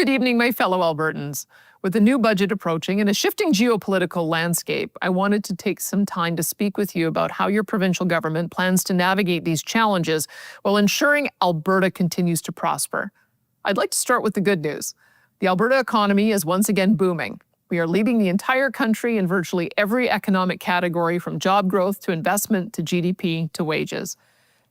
Good evening, my fellow Albertans. With the new budget approaching and a shifting geopolitical landscape, I wanted to take some time to speak with you about how your provincial government plans to navigate these challenges while ensuring Alberta continues to prosper. I'd like to start with the good news. The Alberta economy is once again booming. We are leading the entire country in virtually every economic category, from job growth to investment to GDP to wages.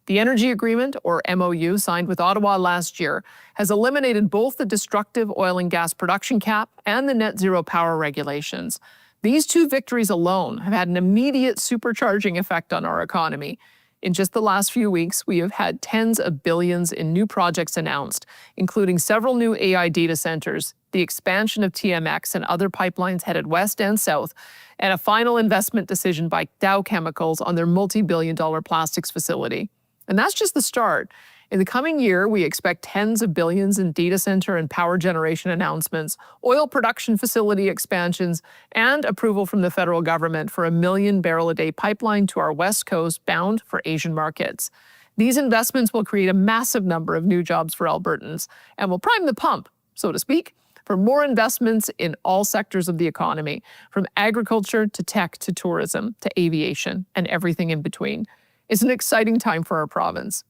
The Energy Agreement, or MOU, signed with Ottawa last year, has eliminated both the destructive oil and gas production cap and the net zero power regulations. These two victories alone have had an immediate supercharging effect on our economy. In just the last few weeks, we have had tens of billions in new projects announced, including several new AI data centers, the expansion of TMX and other pipelines headed west and south, and a final investment decision by Dow Chemicals on their multi-billion-dollar plastics facility. And that's just the start. In the coming year, we expect tens of billions in data center and power generation announcements, oil production facility expansions, and approval from the federal government for a 1 million barrel a day pipeline to our west coast bound for Asian markets. These investments will create a massive number of new jobs for Albertans and will prime the pump, so to speak, for more investments in all sectors of the economy, from agriculture to tech to tourism to aviation and everything in between. It's an exciting time for our province.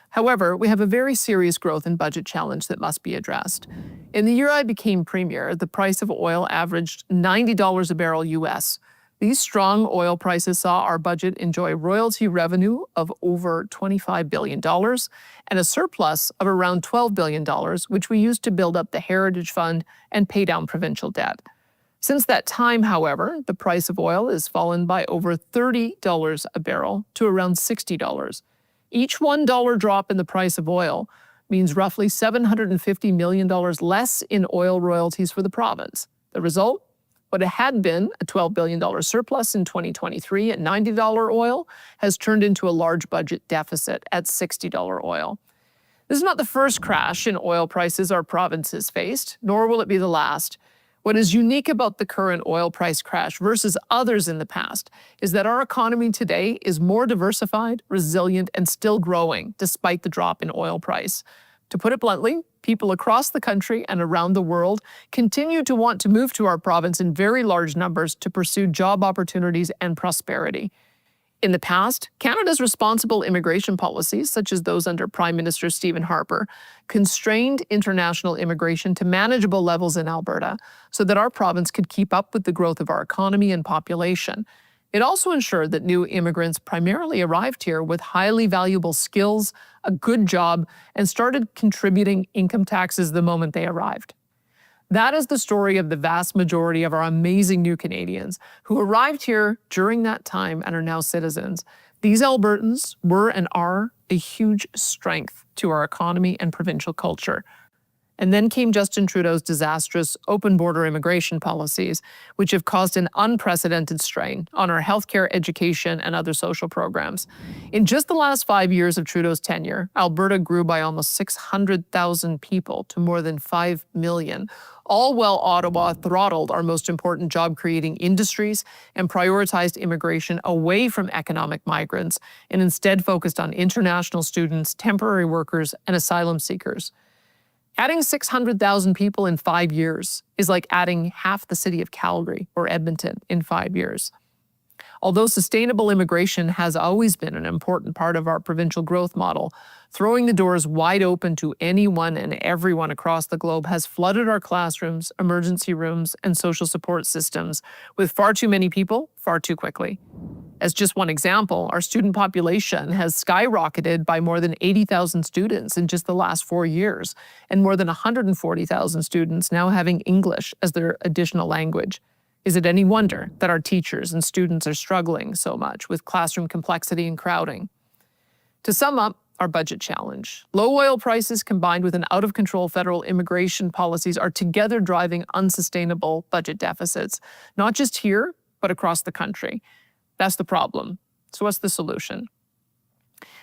However, we have a very serious growth and budget challenge that must be addressed. In the year I became premier, the price of oil averaged $90 a barrel US. These strong oil prices saw our budget enjoy royalty revenue of over $25 billion and a surplus of around $12 billion, which we used to build up the Heritage Fund and pay down provincial debt. Since that time, however, the price of oil has fallen by over $30 a barrel to around $60. Each $1 drop in the price of oil means roughly $750 million less in oil royalties for the province. The result? What had been a $12 billion surplus in 2023 at $90 oil has turned into a large budget deficit at $60 oil. This is not the first crash in oil prices our province has faced, nor will it be the last. What is unique about the current oil price crash versus others in the past is that our economy today is more diversified, resilient, and still growing despite the drop in oil price. To put it bluntly, people across the country and around the world continue to want to move to our province in very large numbers to pursue job opportunities and prosperity. In the past, Canada's responsible immigration policies, such as those under Prime Minister Stephen Harper, constrained international immigration to manageable levels in Alberta so that our province could keep up with the growth of our economy and population. It also ensured that new immigrants primarily arrived here with highly valuable skills, a good job, and started contributing income taxes the moment they arrived. That is the story of the vast majority of our amazing new Canadians who arrived here during that time and are now citizens. These Albertans were and are a huge strength to our economy and provincial culture. And then came Justin Trudeau's disastrous open border immigration policies, which have caused an unprecedented strain on our healthcare, education, and other social programs. In just the last 5 years of Trudeau's tenure, Alberta grew by almost 600,000 people to more than 5 million, all while Ottawa throttled our most important job-creating industries and prioritized immigration away from economic migrants and instead focused on international students, temporary workers, and asylum seekers. Adding 600,000 people in 5 years is like adding half the city of Calgary or Edmonton in 5 years. Although sustainable immigration has always been an important part of our provincial growth model, throwing the doors wide open to anyone and everyone across the globe has flooded our classrooms, emergency rooms, and social support systems with far too many people, far too quickly. As just one example, our student population has skyrocketed by more than 80,000 students in just the last 4 years, and more than 140,000 students now having English as their additional language. Is it any wonder that our teachers and students are struggling so much with classroom complexity and crowding? To sum up our budget challenge, low oil prices combined with an out-of-control federal immigration policies are together driving unsustainable budget deficits, not just here, but across the country. That's the problem. So what's the solution?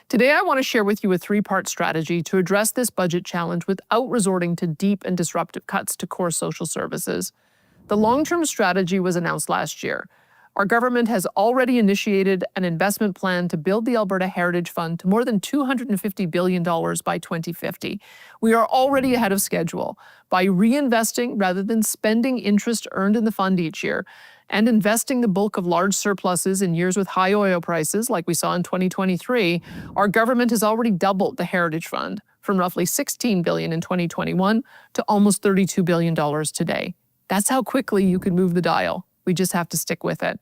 Today, I want to share with you a 3-part strategy to address this budget challenge without resorting to deep and disruptive cuts to core social services. The long-term strategy was announced last year. Our government has already initiated an investment plan to build the Alberta Heritage Fund to more than $250 billion by 2050. We are already ahead of schedule. By reinvesting rather than spending interest earned in the fund each year, and investing the bulk of large surpluses in years with high oil prices, like we saw in 2023, our government has already doubled the Heritage Fund from roughly $16 billion in 2021 to almost $32 billion today. That's how quickly you can move the dial. We just have to stick with it.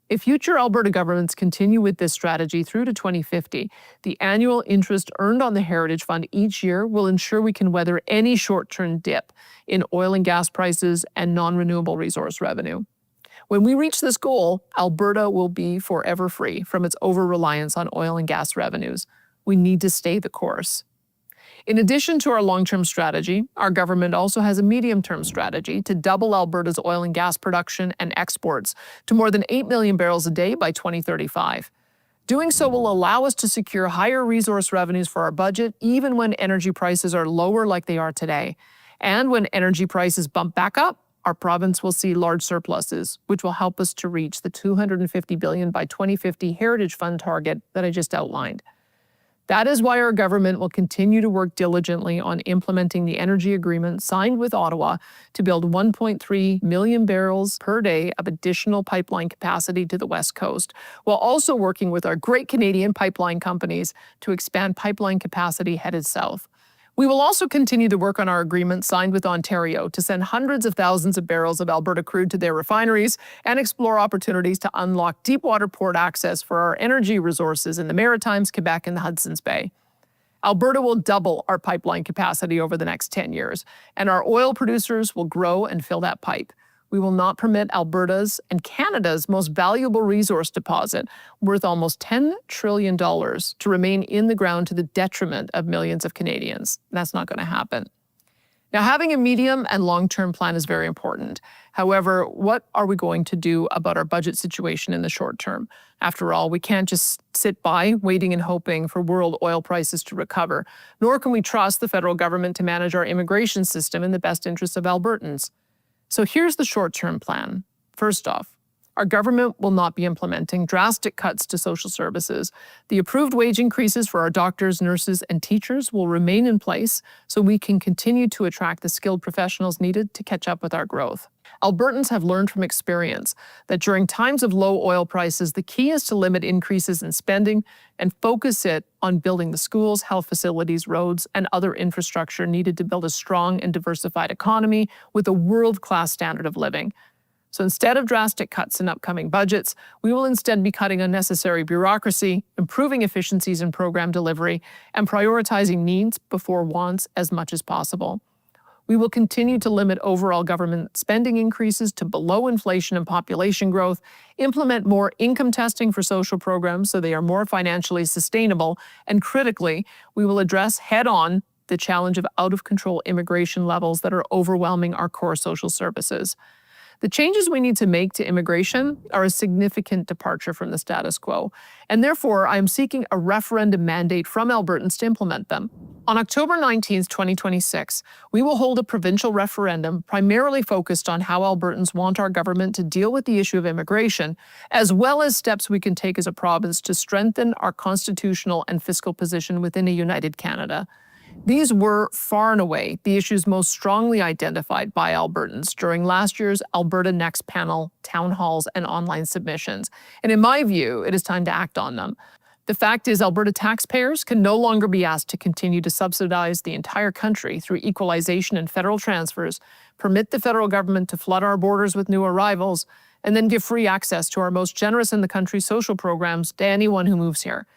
If future Alberta governments continue with this strategy through to 2050, the annual interest earned on the Heritage Fund each year will ensure we can weather any short-term dip in oil and gas prices and non-renewable resource revenue. When we reach this goal, Alberta will be forever free from its over-reliance on oil and gas revenues. We need to stay the course. In addition to our long-term strategy, our government also has a medium-term strategy to double Alberta's oil and gas production and exports to more than 8 million barrels a day by 2035. Doing so will allow us to secure higher resource revenues for our budget, even when energy prices are lower like they are today. And when energy prices bump back up, our province will see large surpluses, which will help us to reach the $250 billion by 2050 Heritage Fund target that I just outlined. That is why our government will continue to work diligently on implementing the energy agreement signed with Ottawa to build 1.3 million barrels per day of additional pipeline capacity to the West Coast, while also working with our great Canadian pipeline companies to expand pipeline capacity headed south. We will also continue to work on our agreement signed with Ontario to send hundreds of thousands of barrels of Alberta crude to their refineries and explore opportunities to unlock deepwater port access for our energy resources in the Maritimes, Quebec, and the Hudson's Bay. Alberta will double our pipeline capacity over the next 10 years, and our oil producers will grow and fill that pipe. We will not permit Alberta's and Canada's most valuable resource deposit, worth almost $10 trillion, to remain in the ground to the detriment of millions of Canadians. That's not going to happen. Now, having a medium and long-term plan is very important. However, what are we going to do about our budget situation in the short term? After all, we can't just sit by waiting and hoping for world oil prices to recover, nor can we trust the federal government to manage our immigration system in the best interests of Albertans. So here's the short-term plan. First off, our government will not be implementing drastic cuts to social services. The approved wage increases for our doctors, nurses, and teachers will remain in place so we can continue to attract the skilled professionals needed to catch up with our growth. Albertans have learned from experience that during times of low oil prices, the key is to limit increases in spending and focus it on building the schools, health facilities, roads, and other infrastructure needed to build a strong and diversified economy with a world-class standard of living. So instead of drastic cuts in upcoming budgets, we will instead be cutting unnecessary bureaucracy, improving efficiencies in program delivery, and prioritizing needs before wants as much as possible. We will continue to limit overall government spending increases to below inflation and population growth, implement more income testing for social programs so they are more financially sustainable, and critically, we will address head-on the challenge of out-of-control immigration levels that are overwhelming our core social services. The changes we need to make to immigration are a significant departure from the status quo, and therefore I am seeking a referendum mandate from Albertans to implement them. On October 19, 2026, we will hold a provincial referendum primarily focused on how Albertans want our government to deal with the issue of immigration, as well as steps we can take as a province to strengthen our constitutional and fiscal position within a united Canada. These were, far and away, the issues most strongly identified by Albertans during last year's Alberta Next panel, town halls, and online submissions. And in my view, it is time to act on them. The fact is, Alberta taxpayers can no longer be asked to continue to subsidize the entire country through equalization and federal transfers, permit the federal government to flood our borders with new arrivals, and then give free access to our most generous in the country social programs to anyone who moves here.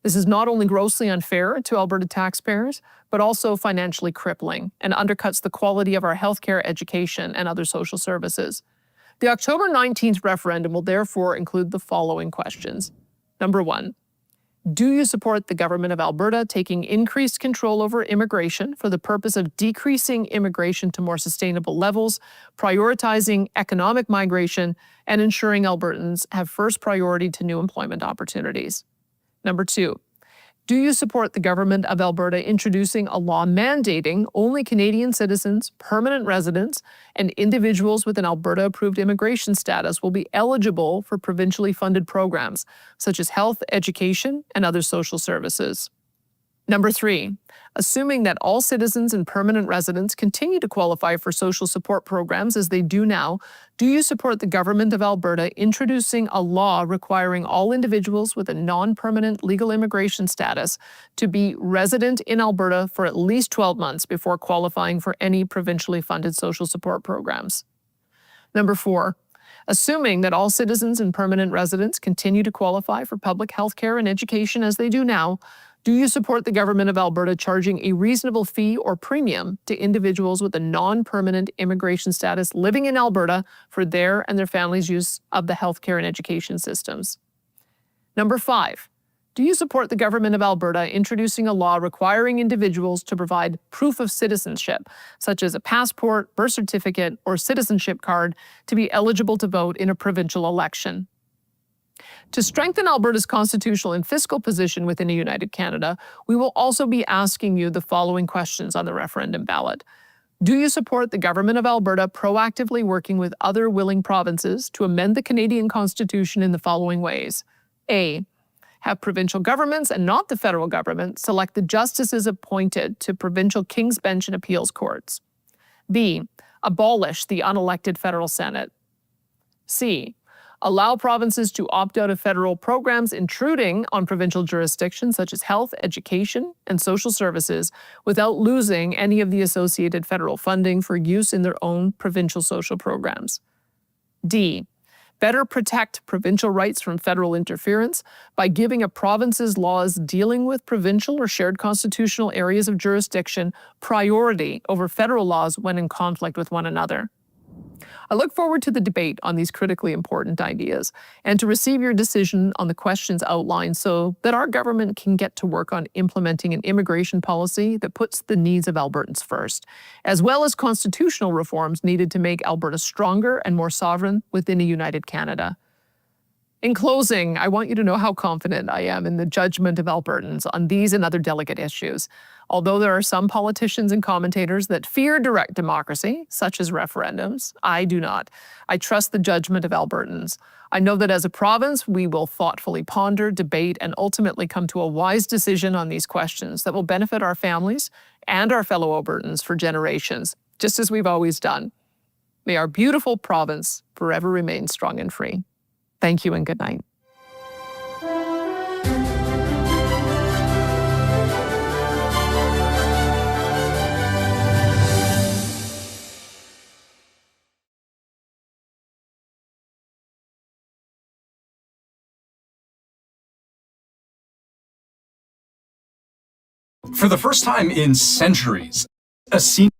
This is not only grossly unfair to Alberta taxpayers, but also financially crippling and undercuts the quality of our healthcare, education, and other social services. The October 19th referendum will therefore include the following questions. Number 1, do you support the government of Alberta taking increased control over immigration for the purpose of decreasing immigration to more sustainable levels, prioritizing economic migration, and ensuring Albertans have first priority to new employment opportunities? Number 2, Do you support the government of Alberta introducing a law mandating only Canadian citizens, permanent residents, and individuals with an Alberta-approved immigration status will be eligible for provincially funded programs, such as health, education, and other social services? Number 3, assuming that all citizens and permanent residents continue to qualify for social support programs as they do now, do you support the government of Alberta introducing a law requiring all individuals with a non-permanent legal immigration status to be resident in Alberta for at least 12 months before qualifying for any provincially funded social support programs? Number 4, assuming that all citizens and permanent residents continue to qualify for public health care and education as they do now, do you support the government of Alberta charging a reasonable fee or premium to individuals with a non-permanent immigration status living in Alberta for their and their families' use of the healthcare and education systems? Number 5, do you support the government of Alberta introducing a law requiring individuals to provide proof of citizenship, such as a passport, birth certificate, or citizenship card, to be eligible to vote in a provincial election? To strengthen Alberta's constitutional and fiscal position within a united Canada, we will also be asking you the following questions on the referendum ballot. Do you support the government of Alberta proactively working with other willing provinces to amend the Canadian Constitution in the following ways? A, have provincial governments and not the federal government select the justices appointed to provincial King's Bench and appeals courts. B, abolish the unelected federal Senate. C, allow provinces to opt out of federal programs intruding on provincial jurisdictions such as health, education, and social services without losing any of the associated federal funding for use in their own provincial social programs. D, better protect provincial rights from federal interference by giving a province's laws dealing with provincial or shared constitutional areas of jurisdiction priority over federal laws when in conflict with one another. I look forward to the debate on these critically important ideas and to receive your decision on the questions outlined so that our government can get to work on implementing an immigration policy that puts the needs of Albertans first, as well as constitutional reforms needed to make Alberta stronger and more sovereign within a united Canada. In closing, I want you to know how confident I am in the judgment of Albertans on these and other delicate issues. Although there are some politicians and commentators that fear direct democracy, such as referendums, I do not. I trust the judgment of Albertans. I know that as a province, we will thoughtfully ponder, debate, and ultimately come to a wise decision on these questions that will benefit our families and our fellow Albertans for generations, just as we've always done. May our beautiful province forever remain strong and free. Thank you and good night. For the first time in centuries, a senior